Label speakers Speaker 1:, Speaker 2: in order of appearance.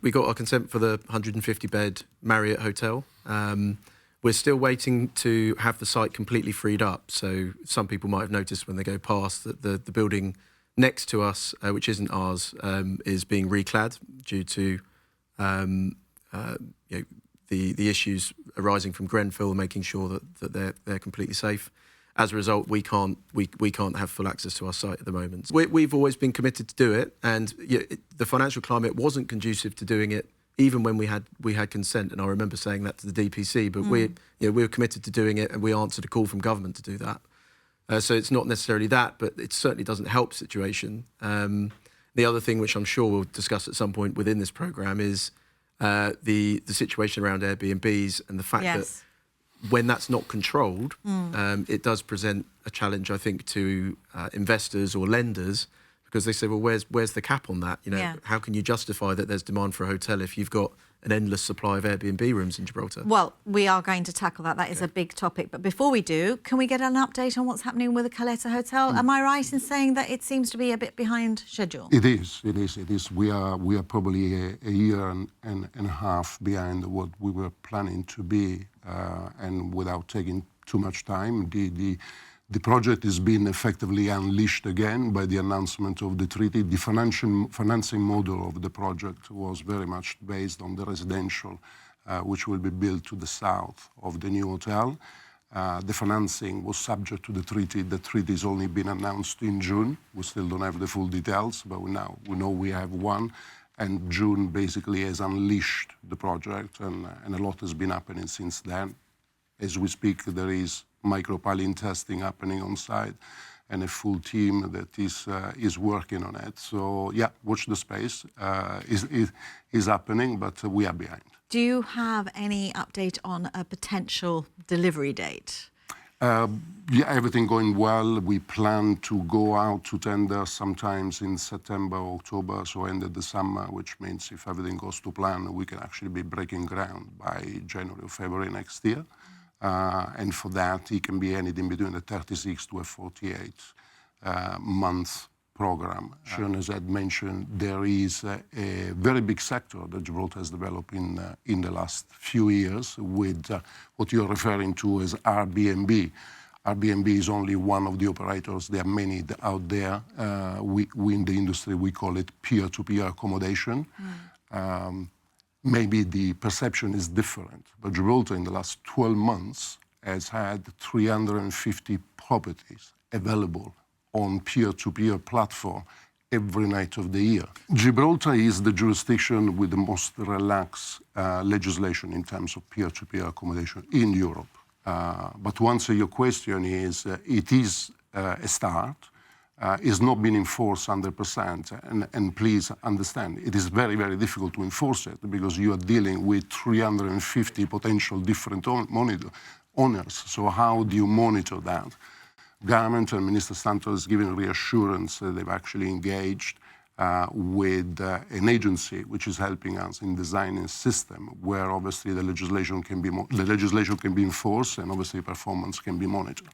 Speaker 1: we got our consent for the 150-bed Marriott Hotel. We're still waiting to have the site completely freed up. So some people might have noticed when they go past that the building next to us, which isn't ours, is being reclad due to the issues arising from Grenfell, making sure that they're completely safe. As a result, we can't have full access to our site at the moment. We've always been committed to do it, and the financial climate wasn't conducive to doing it, even when we had consent. And I remember saying that to the DPC. But we were committed to doing it, and we answered a call from government to do that. So it's not necessarily that, but it certainly doesn't help the situation. The other thing, which I'm sure we'll discuss at some point within this programme, is the situation around Airbnbs and the fact that when that's not controlled, it does present a challenge, I think, to investors or lenders, because they say, well, where's the cap on that? How can you justify that there's demand for a hotel if you've got an endless supply of Airbnb rooms in Gibraltar? Well, we are going to tackle that. That is a big topic. But before we do, can we get an update on what's happening with the Caleta Hotel? Am I right in saying that it seems to be a bit behind schedule?
Speaker 2: It is. We are probably a year and a half behind what we were planning to be, and without taking too much time, the project is being effectively unleashed again by the announcement of the treaty. The financing model of the project was very much based on the residential, which will be built to the south of the new hotel. The financing was subject to the treaty. The treaty has only been announced in June. We still don't have the full details, but we know we have one. And June basically has unleashed the project, and a lot has been happening since then. As we speak, there is micropiling testing happening on site, and a full team that is working on it. So yeah, watch the space. Is happening, but we are behind.
Speaker 3: Do you have any update on a potential delivery date?
Speaker 2: Yeah, everything going well. We plan to go out to tender sometimes in September or October, so end of the summer, which means if everything goes to plan, we can actually be breaking ground by January or February next year. And for that, it can be anything between a 36 to a 48 month program. As Ed mentioned, there is a very big sector that Gibraltar has developed in the last few years with what you're referring to as Airbnb. Airbnb is only one of the operators. There are many out there. We in the industry, we call it peer-to-peer accommodation. Maybe the perception is different, but Gibraltar in the last 12 months has had 350 properties available on peer-to-peer platform every night of the year. Gibraltar is the jurisdiction with the most relaxed legislation in terms of peer-to-peer accommodation in Europe. But to answer your question is, it is a start. Is not being enforced 100%, and please understand, it is very, very difficult to enforce it because you are dealing with 350 potential different owners. So how do you monitor that? Government and Minister Santos has given reassurance that they've actually engaged with an agency which is helping us in designing a system where obviously the legislation can be enforced and obviously performance can be monitored.